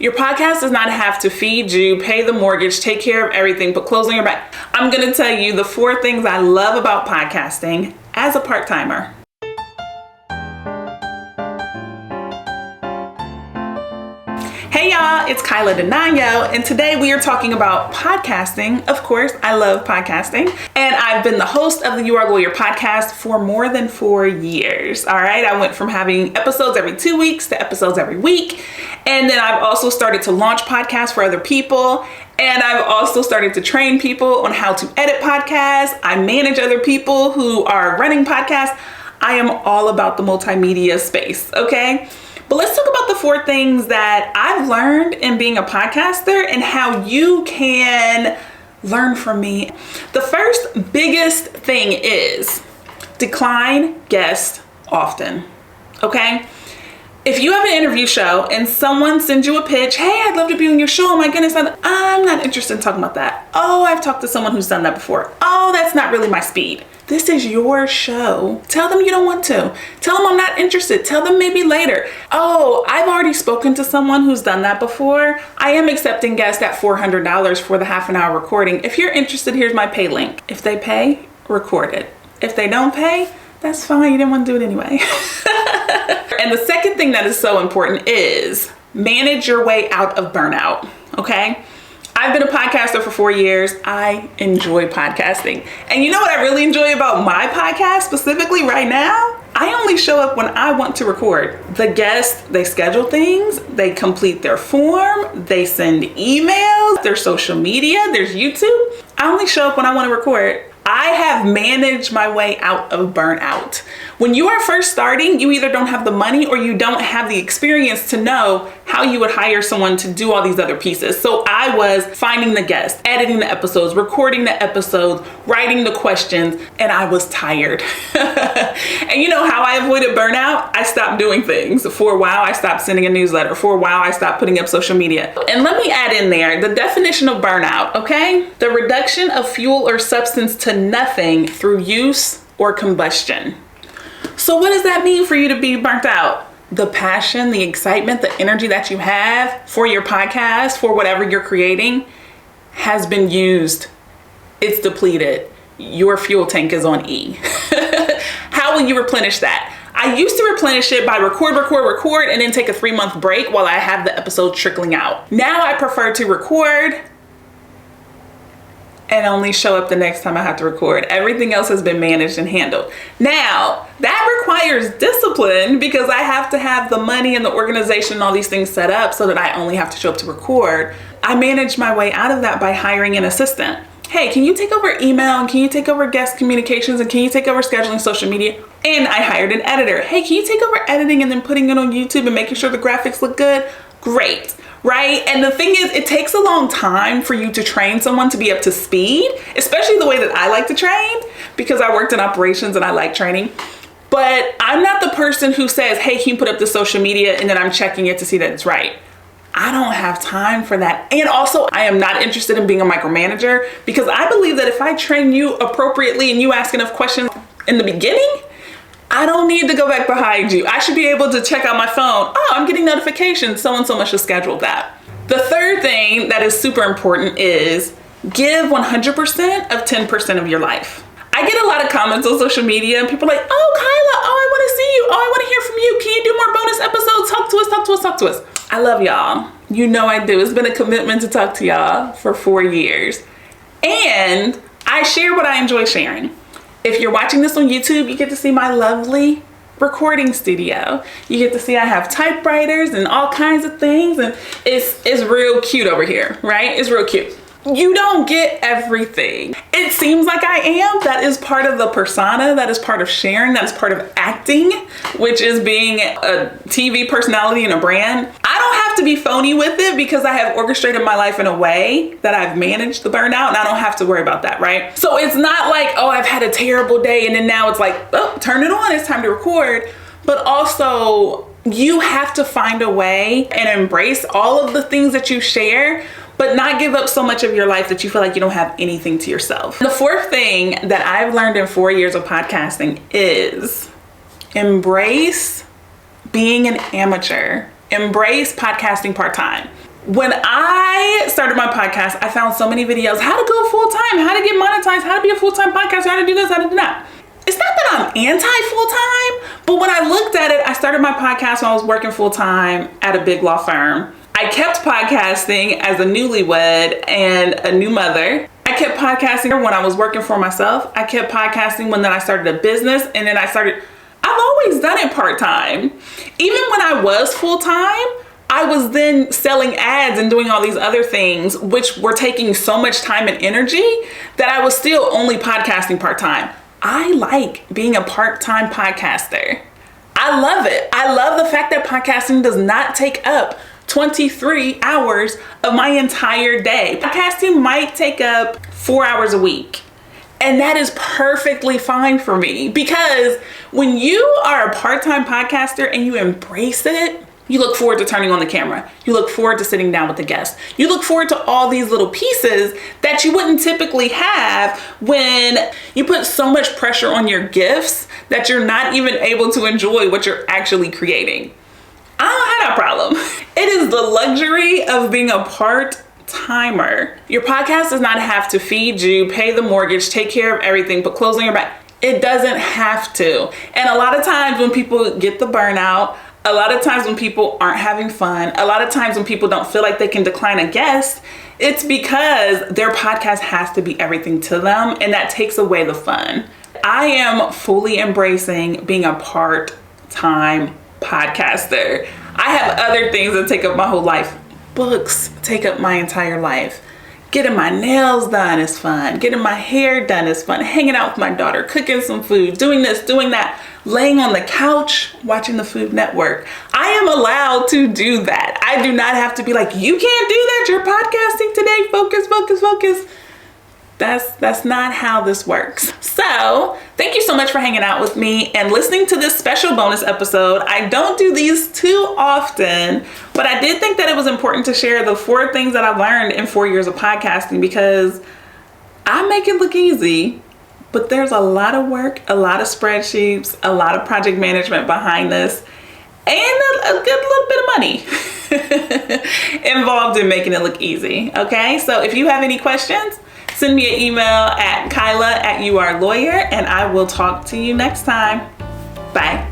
Your podcast does not have to feed you, pay the mortgage, take care of everything, put clothes on your back. I'm going to tell you the 4 things I love about podcasting as a part-timer. Hey y'all, it's Kyla Denanyoh, and today we are talking about podcasting. Of course, I love podcasting, and I've been the host of the You Are Lawyer podcast for more than 4 years. All right, I went from having episodes every 2 weeks to episodes every week, and then I've also started to launch podcasts for other people, and I've also started to train people on how to edit podcasts. I manage other people who are running podcasts. I am all about the multimedia space, okay? But let's talk about the 4 things that I've learned in being a podcaster and how you can learn from me. The first biggest thing is decline guests often, okay? If you have an interview show and someone sends you a pitch, hey, I'd love to be on your show. Oh my goodness, I'm not interested in talking about that. Oh, I've talked to someone who's done that before. Oh, that's not really my speed. This is your show. Tell them you don't want to. Tell them I'm not interested. Tell them maybe later. Oh, I've already spoken to someone who's done that before. I am accepting guests at $400 for the half an hour recording. If you're interested, here's my pay link. If they pay, record it. If they don't pay, that's fine. You didn't want to do it anyway. And the second thing that is so important is manage your way out of burnout, okay? I've been a podcaster for 4 years. I enjoy podcasting. And you know what I really enjoy about my podcast specifically right now? I only show up when I want to record. The guests, they schedule things, they complete their form, they send emails, there's social media, there's YouTube. I only show up when I want to record. I have managed my way out of burnout. When you are first starting, you either don't have the money or you don't have the experience to know how you would hire someone to do all these other pieces. So I was finding the guests, editing the episodes, recording the episodes, writing the questions, and I was tired. And you know how I avoided burnout? I stopped doing things. For a while, I stopped sending a newsletter. For a while, I stopped putting up social media. And let me add in there the definition of burnout, okay? The reduction of fuel or substance to nothing through use or combustion. So what does that mean for you to be burnt out? The passion, the excitement, the energy that you have for your podcast, for whatever you're creating, has been used. It's depleted. Your fuel tank is on E. How will you replenish that? I used to replenish it by record, and then take a 3-month break while I have the episode trickling out. Now I prefer to record and only show up the next time I have to record. Everything else has been managed and handled. Now, that requires discipline because I have to have the money and the organization and all these things set up so that I only have to show up to record. I managed my way out of that by hiring an assistant. Hey, can you take over email, and can you take over guest communications, and can you take over scheduling social media? And I hired an editor. Hey, can you take over editing and then putting it on YouTube and making sure the graphics look good? Great. Right? And the thing is, it takes a long time for you to train someone to be up to speed, especially the way that I like to train, because I worked in operations and I like training. But I'm not the person who says, hey, can you put up the social media, and then I'm checking it to see that it's right. I don't have time for that. And also, I am not interested in being a micromanager, because I believe that if I train you appropriately and you ask enough questions in the beginning, I don't need to go back behind you. I should be able to check out my phone. Oh, I'm getting notifications. So and so much has scheduled that. The third thing that is super important is give 100% of 10% of your life. I get a lot of comments on social media and people are like, oh, Kyla, oh, I want to see you. Oh, I want to hear from you. Can you do more bonus episodes? Talk to us. I love y'all. You know I do. It's been a commitment to talk to y'all for 4 years. And I share what I enjoy sharing. If you're watching this on YouTube, you get to see my lovely recording studio. You get to see I have typewriters and all kinds of things, and it's real cute over here, right? It's real cute. You don't get everything. It seems like I am. That is part of the persona. That is part of sharing. That is part of acting, which is being a TV personality and a brand. I don't have to be phony with it because I have orchestrated my life in a way that I've managed the burnout, and I don't have to worry about that, right? So it's not like, oh, I've had a terrible day and then now it's like, oh, turn it on, it's time to record. But also, you have to find a way and embrace all of the things that you share, but not give up so much of your life that you feel like you don't have anything to yourself. The fourth thing that I've learned in 4 years of podcasting is embrace being an amateur. Embrace podcasting part-time. When I started my podcast, I found so many videos, how to go full-time, how to get monetized, how to be a full-time podcaster, how to do this, how to do that. It's not that I'm anti-full-time, but when I looked at it, I started my podcast when I was working full-time at a big law firm. I kept podcasting as a newlywed and a new mother. I kept podcasting when I was working for myself. I kept podcasting when then I started a business, and then I've always done it part-time. Even when I was full-time, I was then selling ads and doing all these other things, which were taking so much time and energy that I was still only podcasting part-time. I like being a part-time podcaster. I love it. I love the fact that podcasting does not take up 23 hours of my entire day. Podcasting might take up 4 hours a week. And that is perfectly fine for me, because when you are a part-time podcaster and you embrace it, you look forward to turning on the camera. You look forward to sitting down with the guest. You look forward to all these little pieces that you wouldn't typically have when you put so much pressure on your gifts that you're not even able to enjoy what you're actually creating. I don't have that problem. It is the luxury of being a part-timer. Your podcast does not have to feed you, pay the mortgage, take care of everything, put clothes on your back. It doesn't have to. And a lot of times when people get the burnout, a lot of times when people aren't having fun, a lot of times when people don't feel like they can decline a guest, it's because their podcast has to be everything to them, and that takes away the fun. I am fully embracing being a part-time podcaster. I have other things that take up my whole life. Books take up my entire life. Getting my nails done is fun. Getting my hair done is fun. Hanging out with my daughter, cooking some food, doing this, doing that, laying on the couch, watching the Food Network. I am allowed to do that. I do not have to be like, you can't do that. You're podcasting today. Focus, focus, focus. That's not how this works. So thank you so much for hanging out with me and listening to this special bonus episode. I don't do these too often, but I did think that it was important to share the 4 things that I've learned in 4 years of podcasting, because I make it look easy, but there's a lot of work, a lot of spreadsheets, a lot of project management behind this, and a good little bit of money involved in making it look easy. Okay, so if you have any questions, send me an email at Kyla@yourlawyer, and I will talk to you next time. Bye.